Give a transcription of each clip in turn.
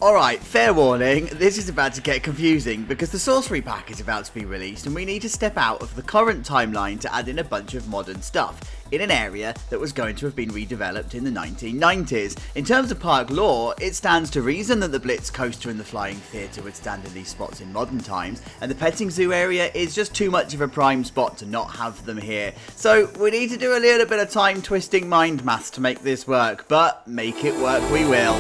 Alright, fair warning, this is about to get confusing because the Sorcery Pack is about to be released and we need to step out of the current timeline to add in a bunch of modern stuff in an area that was going to have been redeveloped in the 1990s. In terms of park lore, it stands to reason that the Blitz Coaster and the Flying Theatre would stand in these spots in modern times, and the petting zoo area is just too much of a prime spot to not have them here. So we need to do a little bit of time twisting mind maths to make this work, but make it work we will.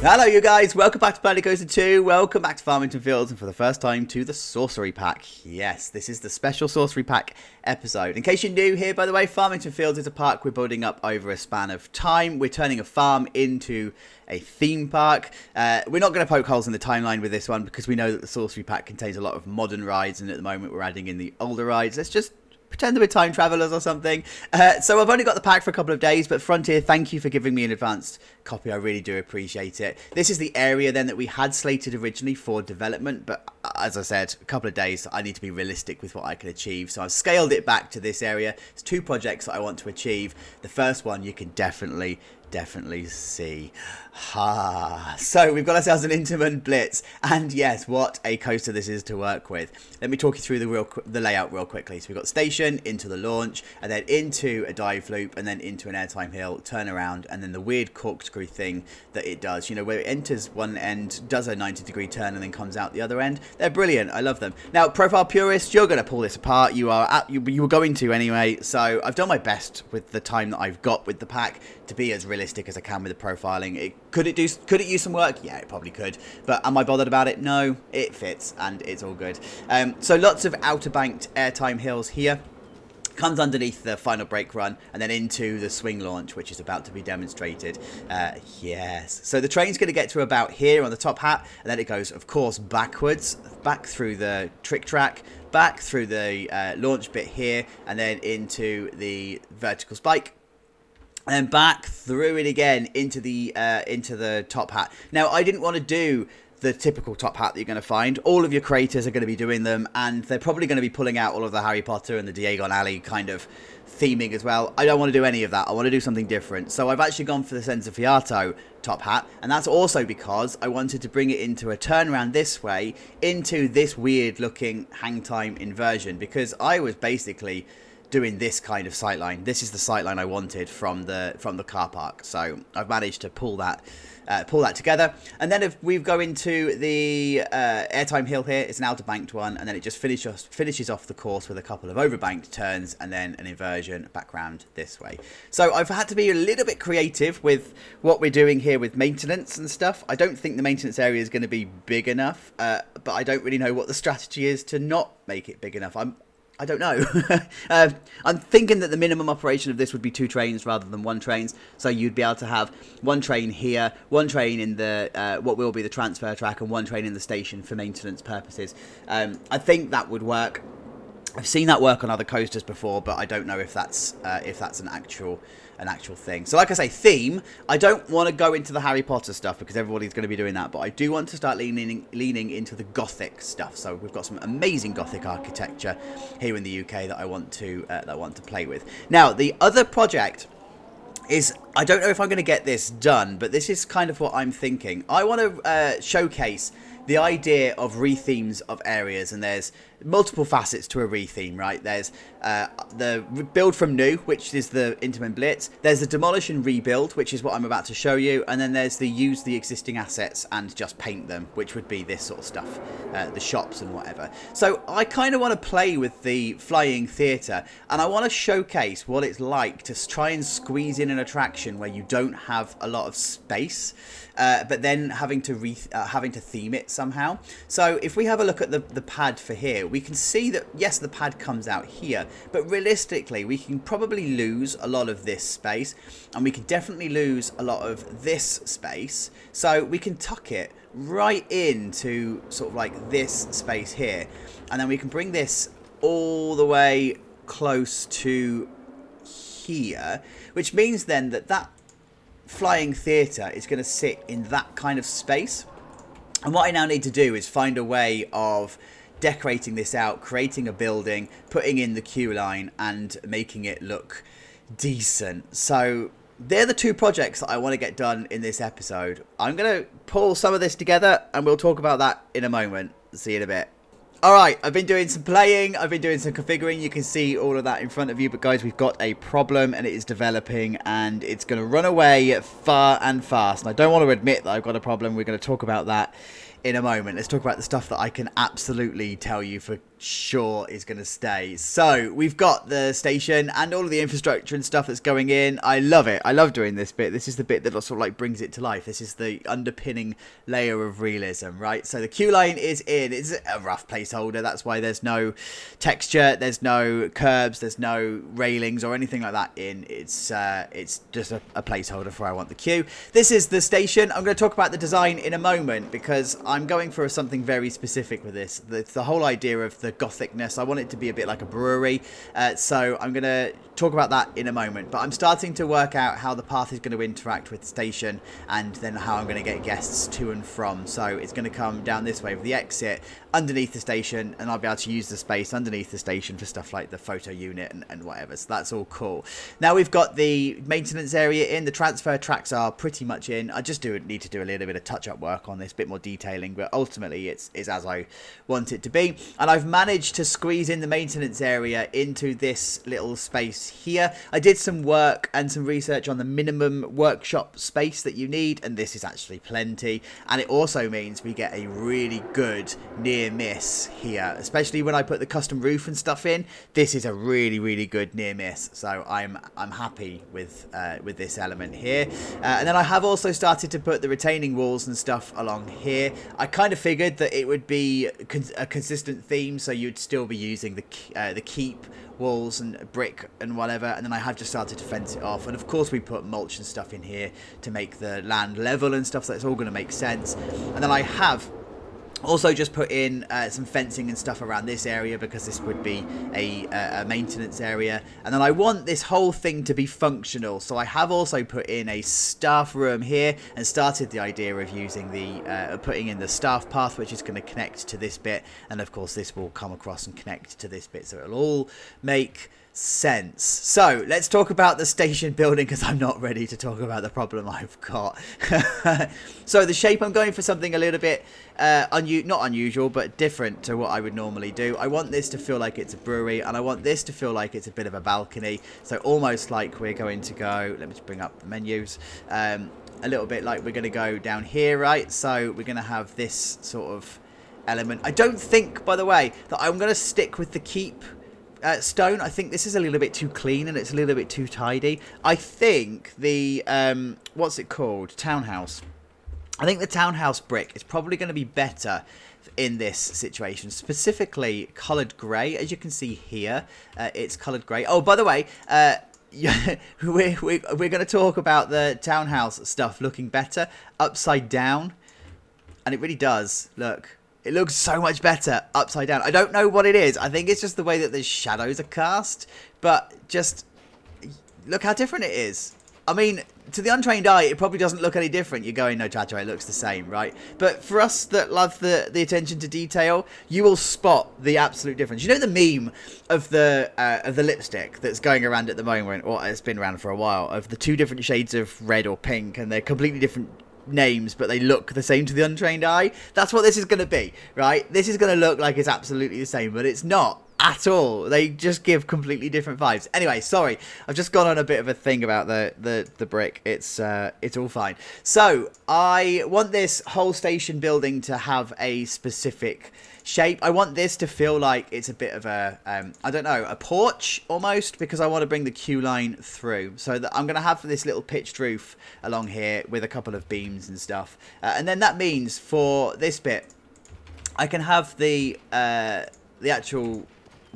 Hello you guys, welcome back to Planet Coaster 2, welcome back to Farmington Fields, and for the first time to the Sorcery Pack. Yes, this is the special Sorcery Pack episode. In case you're new here, by the way, Farmington Fields is a park we're building up over a span of time. We're turning a farm into a theme park. We're not going to poke holes in the timeline with this one because we know that the Sorcery Pack contains a lot of modern rides, and at the moment we're adding in the older rides. Let's just pretend that we're time travelers or something. So I've only got the pack for a couple of days, but Frontier, thank you for giving me an advanced copy. I really do appreciate it. This is the area then that we had slated originally for development, but as I said, a couple of days, I need to be realistic with what I can achieve. So I've scaled it back to this area. There's two projects that I want to achieve. The first one you can definitely see. So we've got ourselves an Intamin Blitz, and yes, what a coaster this is to work with. Let me talk you through the layout real quickly. So we've got station into the launch, and then into a dive loop, and then into an airtime hill, turn around, and then the weird corkscrew thing that it does, you know, where it enters one end, does a 90-degree turn, and then comes out the other end. They're brilliant. I love them. Now, profile purists, you're going to pull this apart. You were going to anyway. So I've done my best with the time that I've got with the pack to be as realistic as I can with the profiling. Could it use some work? Yeah, it probably could. But am I bothered about it? No, it fits and it's all good. So lots of outer banked airtime hills here. Comes underneath the final brake run and then into the swing launch, which is about to be demonstrated. Yes. So the train's going to get to about here on the top hat, and then it goes, of course, backwards, back through the trick track, back through the launch bit here, and then into the vertical spike. And back through it again into the top hat. Now, I didn't want to do the typical top hat that you're going to find. All of your creators are going to be doing them, and they're probably going to be pulling out all of the Harry Potter and the Diagon Alley kind of theming as well. I don't want to do any of that. I want to do something different. So I've actually gone for the Senza Fiato top hat, and that's also because I wanted to bring it into a turnaround this way, into this weird looking hang time inversion, because I was basically doing this kind of sightline. This is the sightline I wanted from the car park. So I've managed to pull that together. And then if we go into the airtime hill here, it's an outer banked one, and then it just finishes off the course with a couple of overbanked turns and then an inversion back round this way. So I've had to be a little bit creative with what we're doing here with maintenance and stuff. I don't think the maintenance area is going to be big enough, but I don't really know what the strategy is to not make it big enough. I don't know. I'm thinking that the minimum operation of this would be 2 trains rather than 1 train. So you'd be able to have 1 train here, 1 train in the what will be the transfer track, and 1 train in the station for maintenance purposes. I think that would work. I've seen that work on other coasters before, but I don't know if that's an actual thing. So like I say, theme, I don't want to go into the Harry Potter stuff because everybody's going to be doing that, but I do want to start leaning into the Gothic stuff. So we've got some amazing Gothic architecture here in the UK that I want to play with. Now, the other project is, I don't know if I'm going to get this done, but this is kind of what I'm thinking. I want to showcase the idea of rethemes of areas, and there's multiple facets to a retheme, right? There's the build from new, which is the Intamin Blitz. There's the demolish and rebuild, which is what I'm about to show you, and then there's the use the existing assets and just paint them, which would be this sort of stuff, the shops and whatever. So I kind of want to play with the Flying Theatre, and I want to showcase what it's like to try and squeeze in an attraction where you don't have a lot of space, but then having to theme it somehow. So if we have a look at the pad for here, we can see that yes, the pad comes out here, but realistically we can probably lose a lot of this space, and we can definitely lose a lot of this space. So we can tuck it right into sort of like this space here, and then we can bring this all the way close to here, which means then that Flying Theatre is going to sit in that kind of space. And what I now need to do is find a way of decorating this out, creating a building, putting in the queue line and making it look decent. So they're the two projects that I want to get done in this episode. I'm going to pull some of this together and we'll talk about that in a moment. See you in a bit. Alright, I've been doing some playing, I've been doing some configuring, you can see all of that in front of you, but guys, we've got a problem and it is developing and it's going to run away far and fast. And I don't want to admit that I've got a problem, we're going to talk about that in a moment. Let's talk about the stuff that I can absolutely tell you for sure is going to stay. So we've got the station and all of the infrastructure and stuff that's going in. I love it. I love doing this bit. This is the bit that sort of like brings it to life. This is the underpinning layer of realism, right? So the queue line is in. It's a rough placeholder. That's why there's no texture, there's no curbs, there's no railings or anything like that in. It's just a placeholder for where I want the queue. This is the station. I'm going to talk about the design in a moment because I'm going for something very specific with this. It's the whole idea of the gothicness. I want it to be a bit like a brewery, so I'm going to talk about that in a moment, but I'm starting to work out how the path is going to interact with the station and then how I'm going to get guests to and from. So it's going to come down this way with the exit underneath the station, and I'll be able to use the space underneath the station for stuff like the photo unit and whatever, so that's all cool. Now we've got the maintenance area in, the transfer tracks are pretty much in. I just need to do a little bit of touch-up work on this, bit more detailing, but ultimately it's as I want it to be. And I've managed to squeeze in the maintenance area into this little space here. I did some work and some research on the minimum workshop space that you need, and this is actually plenty, and it also means we get a really good near miss here, especially when I put the custom roof and stuff in. This is a really good near miss, so I'm happy with this element here. And then I have also started to put the retaining walls and stuff along here. I kind of figured that it would be a consistent theme, so you'd still be using the keep walls and brick and whatever, and then I have just started to fence it off, and of course we put mulch and stuff in here to make the land level and stuff, so it's all going to make sense. And then I have also just put in some fencing and stuff around this area because this would be a maintenance area, and then I want this whole thing to be functional, so I have also put in a staff room here and started the idea of using the putting in the staff path, which is going to connect to this bit, and of course this will come across and connect to this bit, so it'll all make sense. So let's talk about the station building because I'm not ready to talk about the problem I've got. So the shape, I'm going for something a little bit not unusual but different to what I would normally do. I want this to feel like it's a brewery, and I want this to feel like it's a bit of a balcony, so almost like we're going to go, let me just bring up the menus, a little bit like we're going to go down here, right? So we're going to have this sort of element. I don't think, by the way, that I'm going to stick with the keep stone. I think this is a little bit too clean and it's a little bit too tidy. I think the what's it called, townhouse, I think the townhouse brick is probably going to be better in this situation, specifically coloured grey. As you can see here, it's coloured grey. Oh, by the way, yeah, we're going to talk about the townhouse stuff looking better upside down, and it really does look. It looks so much better upside down. I don't know what it is. I think it's just the way that the shadows are cast. But just look how different it is. I mean, to the untrained eye, it probably doesn't look any different. You're going, no, Chacho, it looks the same, right? But for us that love the attention to detail, you will spot the absolute difference. You know the meme of the lipstick that's going around at the moment, or it's been around for a while, of the two different shades of red or pink, and they're completely different names, but they look the same to the untrained eye. That's what this is going to be, right? This is going to look like it's absolutely the same, but it's not at all. They just give completely different vibes. Anyway, sorry, I've just gone on a bit of a thing about the brick. It's all fine. So I want this whole station building to have a specific shape. I want this to feel like it's a bit of a I don't know, a porch almost, because I want to bring the queue line through, so that I'm going to have this little pitched roof along here with a couple of beams and stuff, and then that means for this bit I can have the actual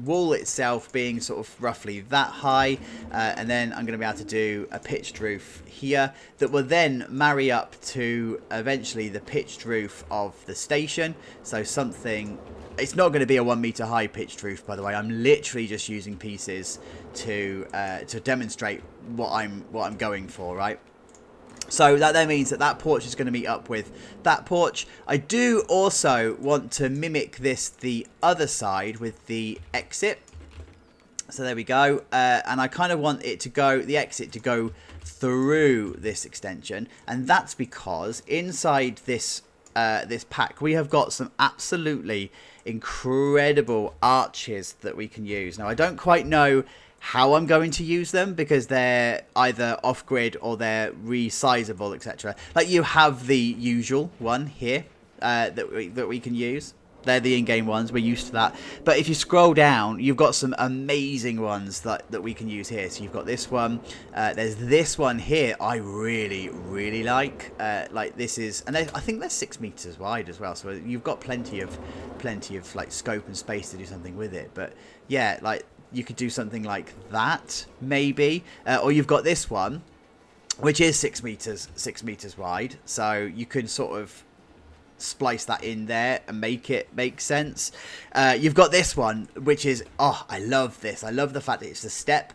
wall itself being sort of roughly that high, and then I'm going to be able to do a pitched roof here that will then marry up to eventually the pitched roof of the station. So something, it's not going to be a 1 meter high pitched roof, by the way. I'm literally just using pieces to demonstrate what I'm going for, right? So that then means that porch is going to meet up with that porch. I do also want to mimic this the other side with the exit. So there we go. And I kind of want it to go, the exit to go through this extension. And that's because inside this this pack, we have got some absolutely incredible arches that we can use. Now, I don't quite know how I'm going to use them because they're either off-grid or they're resizable, etc. Like you have the usual one here that we can use. They're the in-game ones. We're used to that. But if you scroll down, you've got some amazing ones that we can use here. So you've got this one. There's this one here I really, really like. Like this is... And I think they're 6 meters wide as well. So you've got plenty of like scope and space to do something with it. But yeah, like you could do something like that, maybe. Or you've got this one, which is 6 meters wide. So you can sort of splice that in there and make it make sense. You've got this one, which is, oh, I love this. I love the fact that it's the step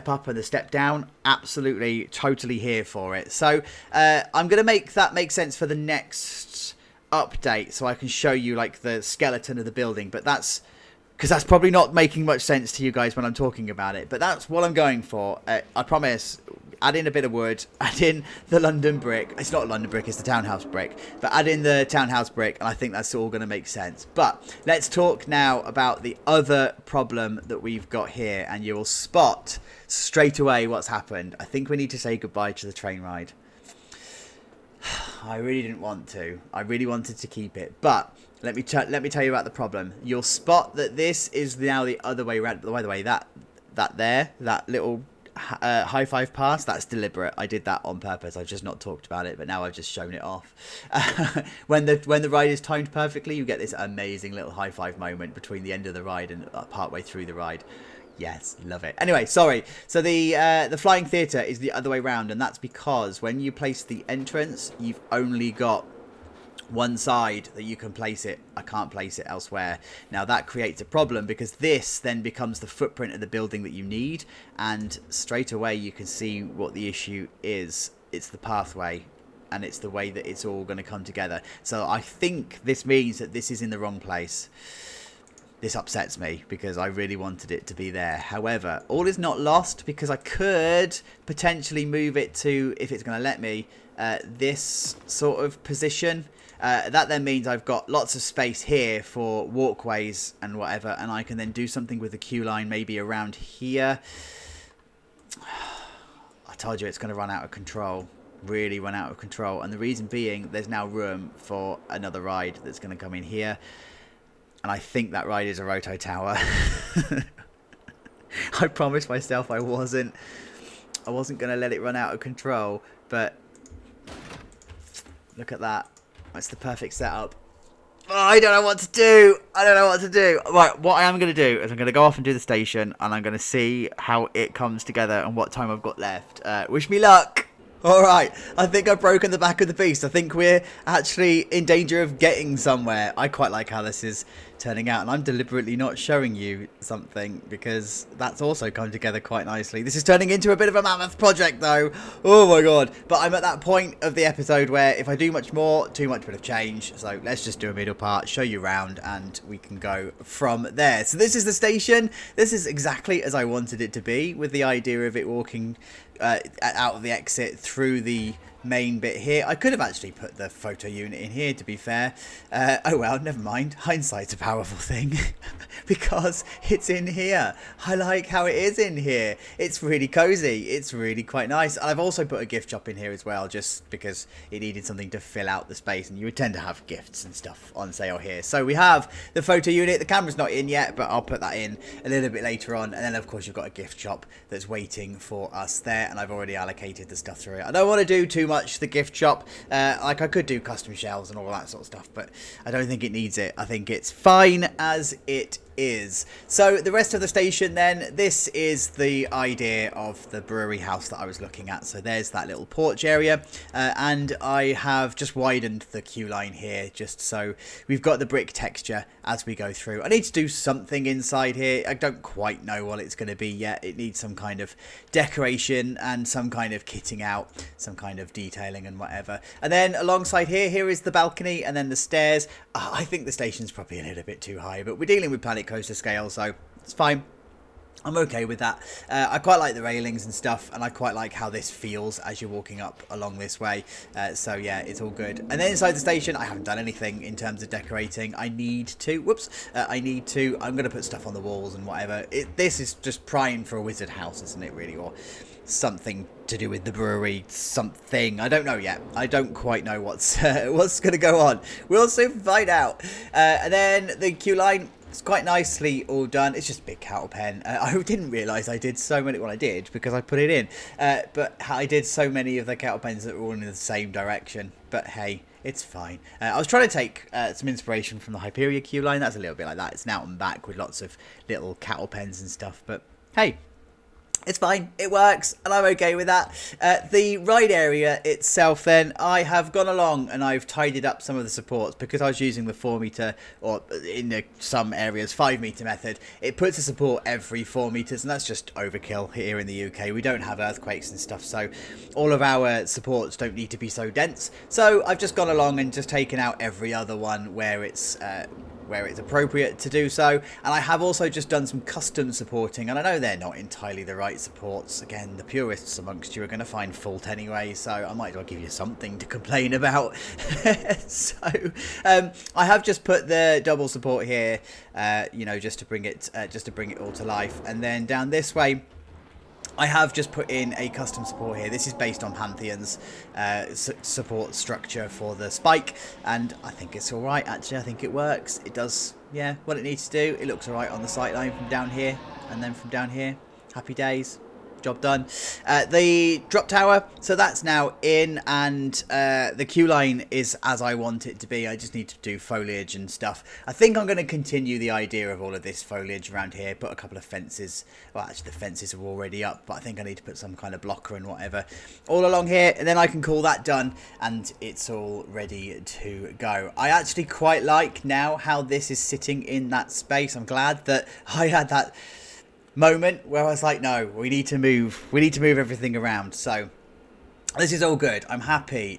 up and the step down. Absolutely, totally here for it. So I'm going to make that make sense for the next update so I can show you like the skeleton of the building. But that's because that's probably not making much sense to you guys when I'm talking about it. But that's what I'm going for. I promise. Add in a bit of wood, add in the London brick. It's not London brick, it's the townhouse brick. But add in the townhouse brick, and I think that's all going to make sense. But let's talk now about the other problem that we've got here. And you will spot straight away what's happened. I think we need to say goodbye to the train ride. I really didn't want to. I really wanted to keep it. But let me tell you about the problem. You'll spot that this is now the other way around. By the way, that little... high five pass, that's deliberate. I did that on purpose. I've just not talked about it, but now I've just shown it off. When the ride is timed perfectly, you get this amazing little high five moment between the end of the ride and partway through the ride. Yes, love it. Anyway, sorry. So the flying theatre is the other way around, and that's because when you place the entrance, you've only got one side that you can place it. I can't place it elsewhere. Now that creates a problem because this then becomes the footprint of the building that you need, and straight away you can see what the issue is. It's the pathway, and it's the way that it's all going to come together. So I think this means that this is in the wrong place. This upsets me because I really wanted it to be there. However, all is not lost because I could potentially move it to, if it's going to let me, this sort of position. That then means I've got lots of space here for walkways and whatever, and I can then do something with the queue line maybe around here. I told you it's going to run out of control, really run out of control, and the reason being there's now room for another ride that's going to come in here, and I think that ride is a roto tower. I promised myself I wasn't going to let it run out of control, but look at that. That's the perfect setup. Oh, I don't know what to do. Right, what I am going to do is I'm going to go off and do the station, and I'm going to see how it comes together and what time I've got left. Wish me luck. All right, I think I've broken the back of the beast. I think we're actually in danger of getting somewhere. I quite like how this is turning out, and I'm deliberately not showing you something because that's also come together quite nicely. This is turning into a bit of a mammoth project though. Oh my god. But I'm at that point of the episode where if I do much more, too much would have changed. So let's just do a middle part, show you around, and we can go from there. So this is the station. This is exactly as I wanted it to be, with the idea of it walking out of the exit through the main bit here. I could have actually put the photo unit in here, to be fair. Oh well, never mind. Hindsight's a powerful thing because it's in here. I like how it is in here. It's really cozy. It's really quite nice. And I've also put a gift shop in here as well, just because it needed something to fill out the space, and you would tend to have gifts and stuff on sale here. So we have the photo unit. The camera's not in yet, but I'll put that in a little bit later on. And then of course you've got a gift shop that's waiting for us there, and I've already allocated the stuff through it. I don't want to do too much the gift shop. Like I could do custom shelves and all that sort of stuff, but I don't think it needs it. I think it's fine as it is. So the rest of the station then, this is the idea of the brewery house that I was looking at. So there's that little porch area, and I have just widened the queue line here just so we've got the brick texture as we go through. I need to do something inside here. I don't quite know what it's going to be yet. It needs some kind of decoration and some kind of kitting out, some kind of detailing and whatever. And then alongside here is the balcony and then the stairs. I think the station's probably a little bit too high, but we're dealing with Planet Coaster scale, so it's fine. I'm okay with that. I quite like the railings and stuff, and I quite like how this feels as you're walking up along this way. So yeah, it's all good. And then inside the station, I haven't done anything in terms of decorating. I need to, I'm going to put stuff on the walls and whatever. This is just prime for a wizard house, isn't it, really? Or something to do with the brewery, something. I don't know yet. I don't quite know what's going to go on. We'll soon find out. And then the queue line. It's quite nicely all done. It's just a big cattle pen. I didn't realise I did so many. Well, I did because I put it in. But I did so many of the cattle pens that were all in the same direction. But hey, it's fine. I was trying to take some inspiration from the Hyperia queue line. That's a little bit like that. It's an out and back with lots of little cattle pens and stuff. But hey, it's fine, it works, and I'm okay with that. The ride area itself then, I have gone along and I've tidied up some of the supports because I was using the 4 metre, or in some areas 5 metre method. It puts a support every 4 metres, and that's just overkill here in the UK. We don't have earthquakes and stuff, so all of our supports don't need to be so dense. So I've just gone along and just taken out every other one where it's appropriate to do so, and I have also just done some custom supporting, and I know they're not entirely the right supports. Again, the purists amongst you are going to find fault anyway, so I might as well give you something to complain about. So I have just put the double support here, just to bring it all to life, and then down this way I have just put in a custom support here. This is based on Pantheon's support structure for the spike, and I think it's alright actually. I think it works. It does, yeah, what it needs to do. It looks alright on the sight line from down here, and then from down here. Happy days. Job done. The drop tower, so that's now in, and the queue line is as I want it to be. I just need to do foliage and stuff. I think I'm going to continue the idea of all of this foliage around here, put a couple of fences. Well, actually the fences are already up, but I think I need to put some kind of blocker and whatever all along here, and then I can call that done and it's all ready to go. I actually quite like now how this is sitting in that space. I'm glad that I had that moment where I was like, no, we need to move everything around. So this is all good. I'm happy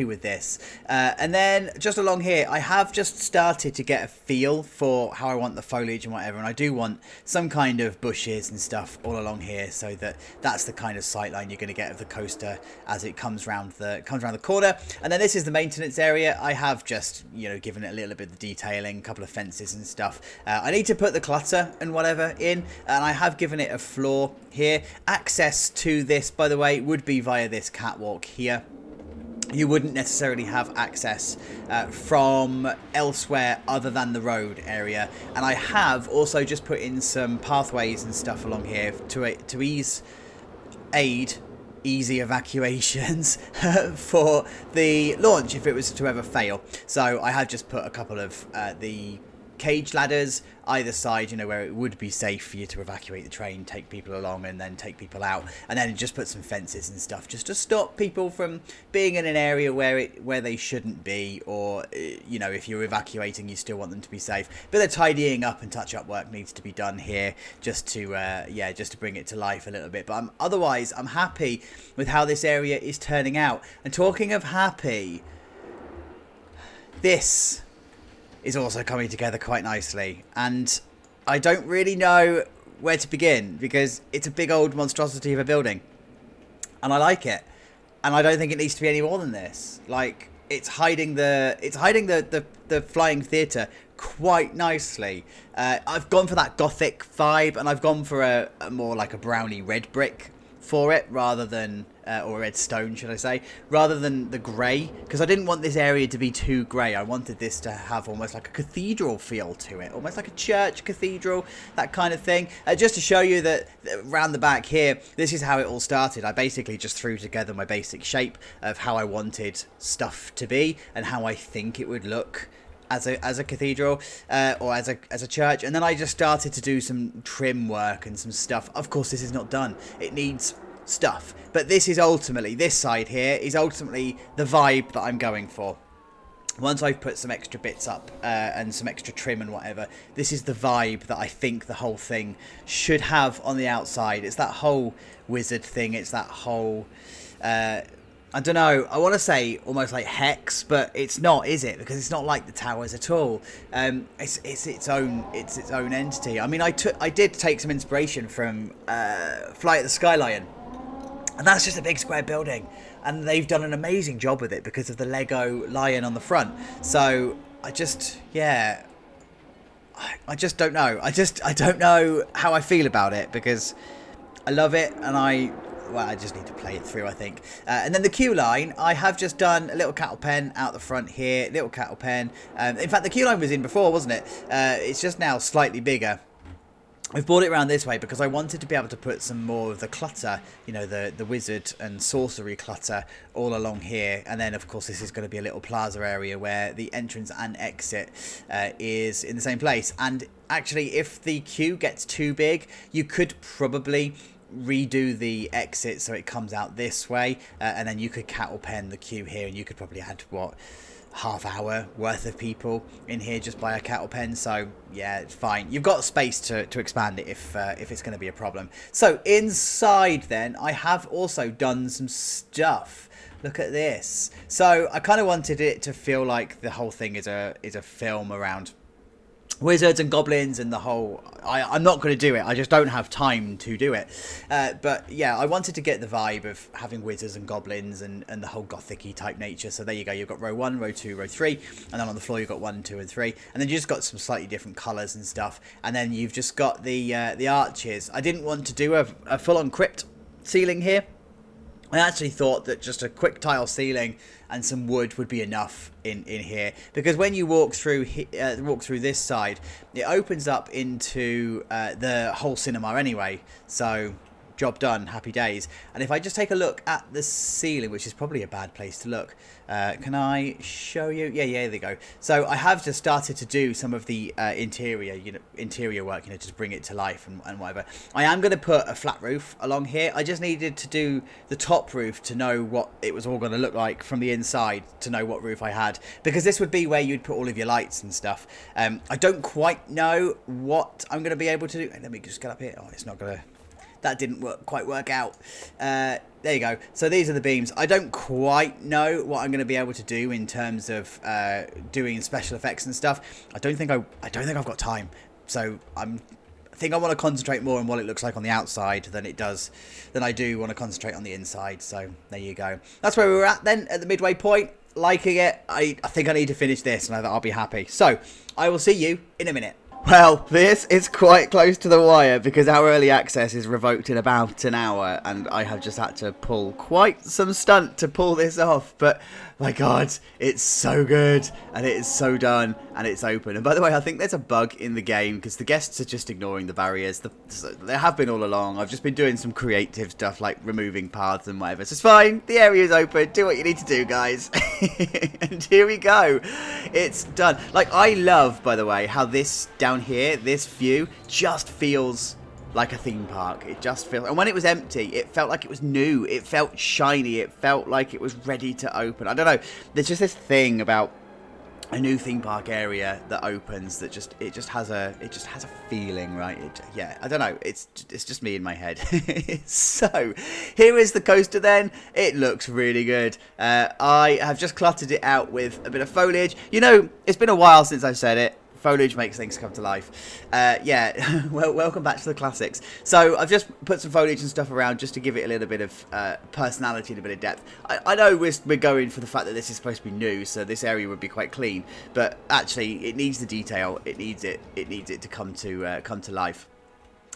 with this. And then just along here, I have just started to get a feel for how I want the foliage and whatever, and I do want some kind of bushes and stuff all along here, so that's the kind of sight line you're going to get of the coaster as it comes round the corner. And then this is the maintenance area. I have just given it a little bit of detailing, a couple of fences and stuff. I need to put the clutter and whatever in, and I have given it a floor here. Access to this, by the way, would be via this catwalk here. You wouldn't necessarily have access from elsewhere other than the road area, and I have also just put in some pathways and stuff along here to aid easy evacuations for the launch if it was to ever fail. So I have just put a couple of the cage ladders either side, where it would be safe for you to evacuate the train, take people along and then take people out, and then just put some fences and stuff just to stop people from being in an area where they shouldn't be, or if you're evacuating you still want them to be safe. But the tidying up and touch up work needs to be done here just to bring it to life a little bit. But otherwise I'm happy with how this area is turning out. And talking of happy, this is also coming together quite nicely, and I don't really know where to begin because it's a big old monstrosity of a building, and I like it, and I don't think it needs to be any more than this. Like, it's hiding the flying theatre quite nicely. I've gone for that gothic vibe, and I've gone for a more like a browny red brick for it rather than or red stone, should I say, rather than the grey, because I didn't want this area to be too grey. I wanted this to have almost like a cathedral feel to it, almost like a church cathedral, that kind of thing. Just to show you that around the back here, this is how it all started. I basically just threw together my basic shape of how I wanted stuff to be and how I think it would look as a cathedral or as a church, and then I just started to do some trim work and some stuff. Of course this is not done, it needs stuff, but this side here is ultimately the vibe that I'm going for. Once I've put some extra bits up and some extra trim and whatever, this is the vibe that I think the whole thing should have on the outside. It's that whole wizard thing, it's that whole I don't know. I want to say almost like Hex, but it's not, is it? Because it's not like the towers at all. It's its own entity. I mean, I did take some inspiration from Flight of the Sky Lion, and that's just a big square building, and they've done an amazing job with it because of the Lego lion on the front. So I just don't know. I don't know how I feel about it because I love it, and I just need to play it through, I think. And then the queue line, I have just done a little cattle pen out the front here, little cattle pen. In fact, the queue line was in before, wasn't it? It's just now slightly bigger. I've brought it around this way because I wanted to be able to put some more of the clutter, you know, the wizard and sorcery clutter all along here. And then, of course, this is going to be a little plaza area where the entrance and exit is in the same place. And actually, if the queue gets too big, you could probably redo the exit so it comes out this way, and then you could cattle pen the queue here, and you could probably add half hour worth of people in here just by a cattle pen. So yeah, it's fine. You've got space to expand it if it's going to be a problem. So inside then, I have also done some stuff. Look at this. So I kind of wanted it to feel like the whole thing is a film around wizards and goblins and the whole... I'm not going to do it. I just don't have time to do it. But yeah, I wanted to get the vibe of having wizards and goblins and the whole gothic-y type nature. So there you go. You've got row 1, row 2, row 3. And then on the floor you've got 1, 2 and 3. And then you just got some slightly different colours and stuff. And then you've just got the arches. I didn't want to do a full-on crypt ceiling here. I actually thought that just a quick tile ceiling and some wood would be enough in here, because when you walk through this side, it opens up into the whole cinema anyway. So job done, happy days. And if I just take a look at the ceiling, which is probably a bad place to look, can I show you? Yeah, there they go. So I have just started to do some of the interior work, to bring it to life and whatever. I am going to put a flat roof along here. I just needed to do the top roof to know what it was all going to look like from the inside, to know what roof I had, because this would be where you'd put all of your lights and stuff. I don't quite know what I'm going to be able to do. Let me just get up here. Oh, it's not going to... That didn't quite work out. There you go. So these are the beams. I don't quite know what I'm going to be able to do in terms of doing special effects and stuff. I don't think I've got time. So I think I want to concentrate more on what it looks like on the outside than I do want to concentrate on the inside. So there you go. That's where we were at then, at the midway point. Liking it. I think I need to finish this, and I'll be happy. So I will see you in a minute. Well, this is quite close to the wire because our early access is revoked in about an hour, and I have just had to pull quite some stunt to pull this off. But my God, it's so good, and it is so done, and it's open. And by the way, I think there's a bug in the game because the guests are just ignoring the barriers. They have been all along. I've just been doing some creative stuff like removing paths and whatever. So it's fine. The area is open. Do what you need to do, guys. And here we go. It's done. Like, I love, by the way, how this down here, this view just feels like a theme park. It just feels, and when it was empty, it felt like it was new. It felt shiny. It felt like it was ready to open. I don't know. There's just this thing about a new theme park area that opens that it just has a feeling, right? Yeah, I don't know. It's just me in my head. So here is the coaster then. It looks really good. I have just cluttered it out with a bit of foliage. It's been a while since I've said it. Foliage makes things come to life. Yeah, well, welcome back to the classics. So I've just put some foliage and stuff around just to give it a little bit of personality and a bit of depth. I know we're going for the fact that this is supposed to be new, so this area would be quite clean. But actually, it needs the detail. It needs it to come to life.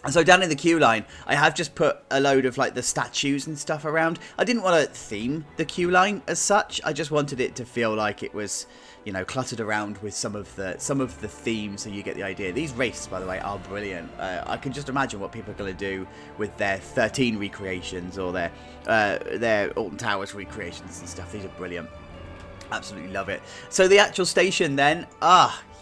And so down in the queue line, I have just put a load of like the statues and stuff around. I didn't want to theme the queue line as such. I just wanted it to feel like it was, cluttered around with some of the themes, so you get the idea. These wraiths, by the way, are brilliant. I can just imagine what people are going to do with their 13 recreations or their Alton Towers recreations and stuff. These are brilliant. Absolutely love it. So the actual station then,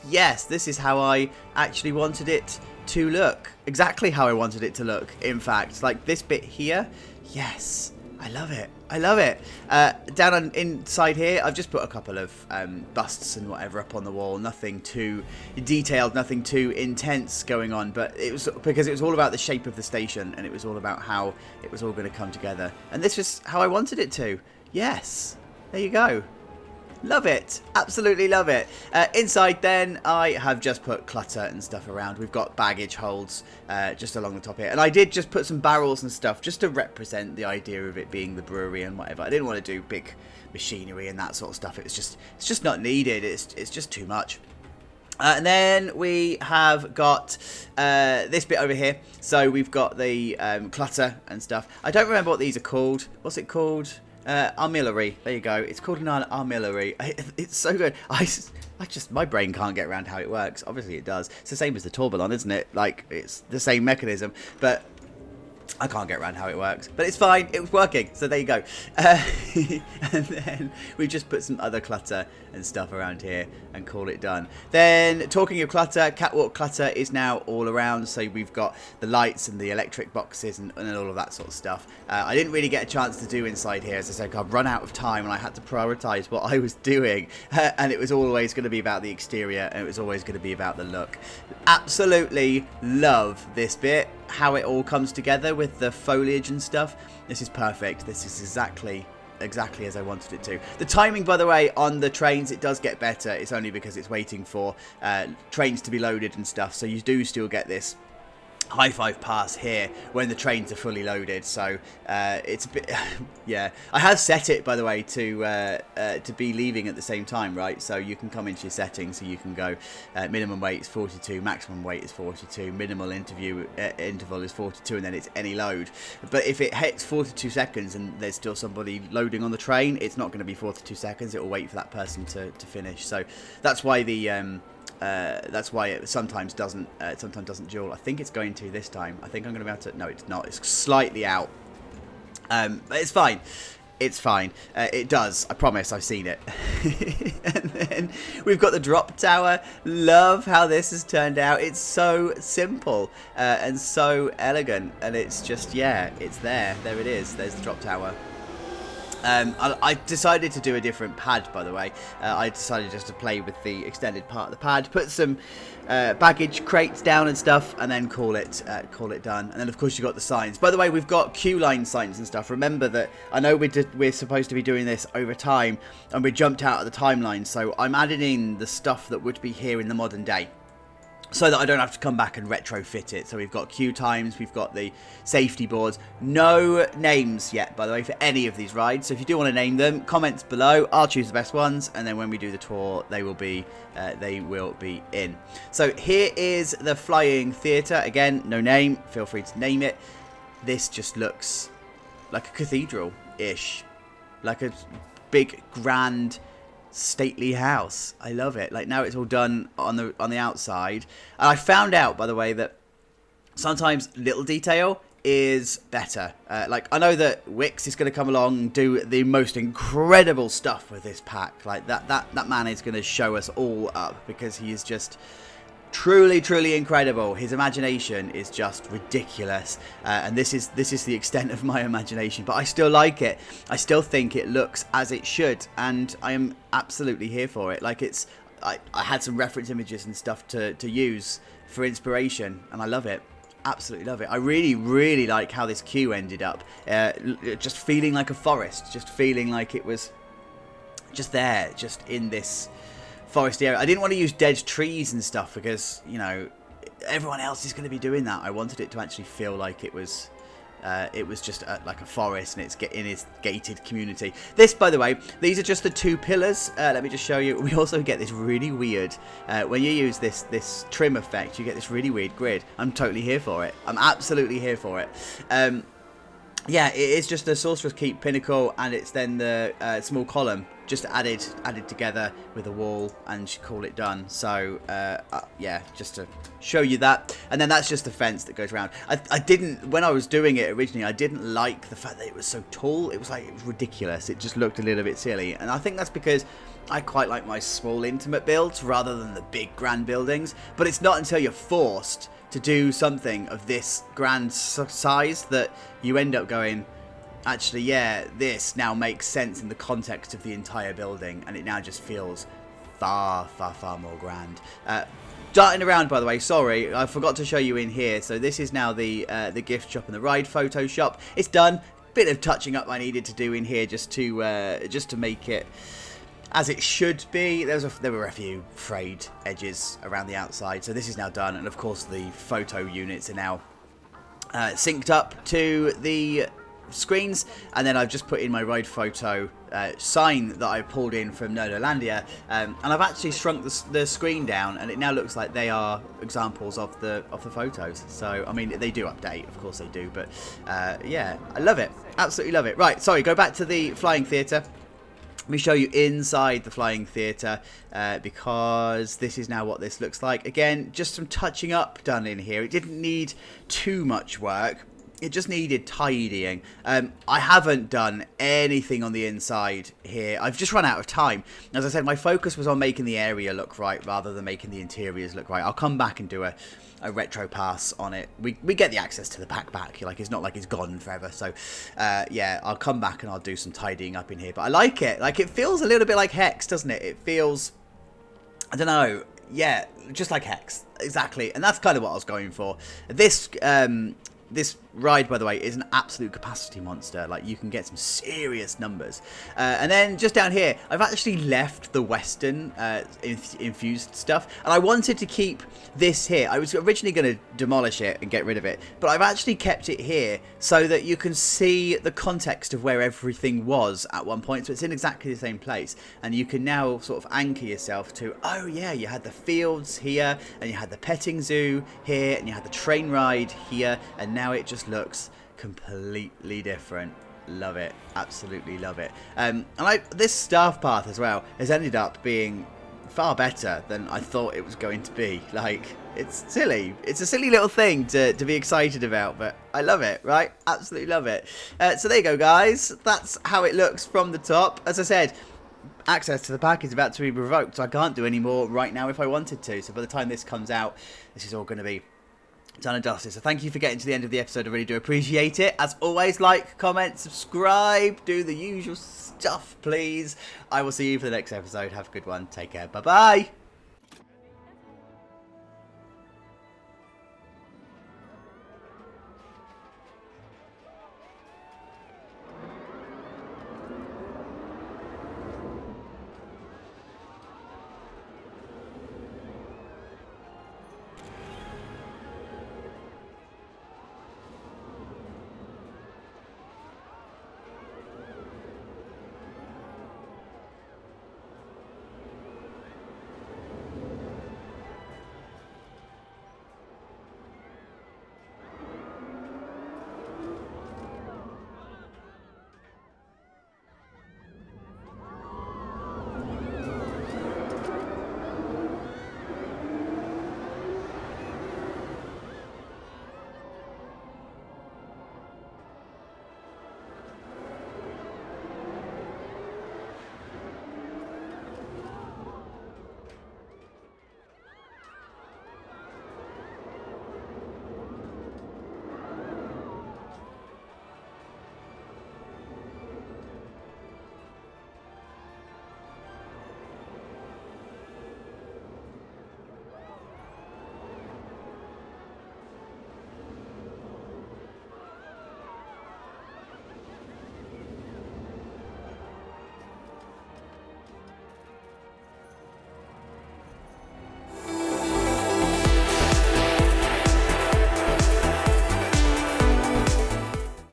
yes, this is how I actually wanted it to look. Exactly how I wanted it to look, in fact. Like this bit here, yes, I love it. I love it. Down inside here, I've just put a couple of busts and whatever up on the wall. Nothing too detailed, nothing too intense going on. But it was because it was all about the shape of the station, and it was all about how it was all going to come together. And this was how I wanted it to. Yes, there you go. Love it. Absolutely love it. Inside then, I have just put clutter and stuff around. We've got baggage holds just along the top here. And I did just put some barrels and stuff just to represent the idea of it being the brewery and whatever. I didn't want to do big machinery and that sort of stuff. It's just not needed. It's just too much. And then we have got this bit over here. So we've got the clutter and stuff. I don't remember what these are called. What's it called? Armillary. There you go. It's called an armillary. It's so good. My brain can't get around how it works. Obviously it does. It's the same as the tourbillon, isn't it? Like, it's the same mechanism. But I can't get around how it works, but it's fine. It was working, so there you go. And then we just put some other clutter and stuff around here and call it done. Then, talking of clutter, catwalk clutter is now all around. So we've got the lights and the electric boxes and all of that sort of stuff. I didn't really get a chance to do inside here. As I said, I've run out of time and I had to prioritise what I was doing. And it was always going to be about the exterior and it was always going to be about the look. Absolutely love this bit. How it all comes together with the foliage and stuff. This is perfect. This is exactly as I wanted it to. The timing, by the way, on the trains, it does get better. It's only because it's waiting for trains to be loaded and stuff. So you do still get this high five pass here when the trains are fully loaded. So it's a bit yeah, I have set it, by the way, to be leaving at the same time, right? So you can come into your settings, so you can go minimum weight is 42, maximum weight is 42, minimal interval is 42, and then it's any load. But if it hits 42 seconds and there's still somebody loading on the train, it's not going to be 42 seconds. It will wait for that person to finish. So that's why that's why it sometimes doesn't dual. I think it's going to this time. I think I'm going to be able to. No, it's not. It's slightly out. But it's fine. It's fine. It does. I promise. I've seen it. And then we've got the drop tower. Love how this has turned out. It's so simple and so elegant. And it's just, yeah, it's there. There it is. There's the drop tower. I decided to do a different pad, by the way. I decided just to play with the extended part of the pad, put some baggage crates down and stuff, and then call it done. And then, of course, you've got the signs. By the way, we've got queue line signs and stuff. Remember that I know we're supposed to be doing this over time, and we jumped out of the timeline, so I'm adding in the stuff that would be here in the modern day, so that I don't have to come back and retrofit it. So we've got queue times, we've got the safety boards. No names yet, by the way, for any of these rides. So if you do want to name them, comments below. I'll choose the best ones, and then when we do the tour, they will be in. So here is the Flying Theatre. Again, no name. Feel free to name it. This just looks like a cathedral-ish, like a big, grand, stately house. I love it. Like, now it's all done on the outside, and I found out, by the way, that sometimes little detail is better. Like, I know that Wix is going to come along and do the most incredible stuff with this pack. Like, that man is going to show us all up, because he is just truly incredible. His imagination is just ridiculous, and this is the extent of my imagination, but I still like it. I still think it looks as it should, and I am absolutely here for it. Like, I had some reference images and stuff to use for inspiration, and I love it. Absolutely love it. I really like how this queue ended up, just feeling like a forest, just feeling like it was just there, just in this forest area. I didn't want to use dead trees and stuff, because, you know, everyone else is going to be doing that. I wanted it to actually feel like it was just like a forest, and it's in its gated community. This, by the way, these are just the two pillars. Let me just show you. We also get this really weird, when you use this trim effect, you get this really weird grid. I'm totally here for it. I'm absolutely here for it. Yeah, it is just the Sorcerer's Keep pinnacle, and it's then the small column just added together with a wall, and call it done. So yeah, just to show you that. And then that's just the fence that goes around. I didn't, when I was doing it originally, I didn't like the fact that it was so tall. It was ridiculous. It just looked a little bit silly, and I think that's because I quite like my small intimate builds rather than the big grand buildings. But it's not until you're forced to do something of this grand size that you end up going, actually, yeah, this now makes sense in the context of the entire building, and it now just feels far more grand. Darting around, by the way, sorry, I forgot to show you in here. So this is now the gift shop and the ride photo shop. It's done. bit of touching up I needed to do in here just to make it as it should be. There were a few frayed edges around the outside, so this is now done, and of course the photo units are now synced up to the screens, and then I've just put in my ride photo sign that I pulled in from Nerdolandia, and I've actually shrunk the screen down, and it now looks like they are examples of the photos. So I mean, they do update, of course they do, but yeah, I love it, absolutely love it. Right, sorry, go back to the flying theatre. Let me show you inside the flying theatre, because this is now what this looks like. Again, just some touching up done in here. It didn't need too much work. It just needed tidying. I haven't done anything on the inside here. I've just run out of time. As I said, my focus was on making the area look right rather than making the interiors look right. I'll come back and do a retro pass on it. We get the access to the pack back. Like, it's not like it's gone forever. So, yeah, I'll come back and I'll do some tidying up in here. But I like it. Like, it feels a little bit like Hex, doesn't it? It feels, I don't know. Yeah, just like Hex. Exactly. And that's kind of what I was going for. This ride, by the way, is an absolute capacity monster. Like, you can get some serious numbers. And then just down here, I've actually left the Western infused stuff. And I wanted to keep this here. I was originally going to demolish it and get rid of it. But I've actually kept it here so that you can see the context of where everything was at one point. So it's in exactly the same place. And you can now sort of anchor yourself to, oh yeah, you had the fields here, and you had the petting zoo here, and you had the train ride here, and now it just looks completely different. Love it, absolutely love it. And this staff path as well has ended up being far better than I thought it was going to be. Like, it's silly. It's a silly little thing to be excited about, but I love it, right? Absolutely love it. So there you go, guys. That's how it looks from the top. As I said, access to the pack is about to be revoked, so I can't do any more right now if I wanted to. So by the time this comes out, this is all going to be done and dusted. So thank you for getting to the end of the episode. I really do appreciate it. As always, like, comment, subscribe, do the usual stuff, please. I will see you for the next episode. Have a good one. Take care. Bye-bye.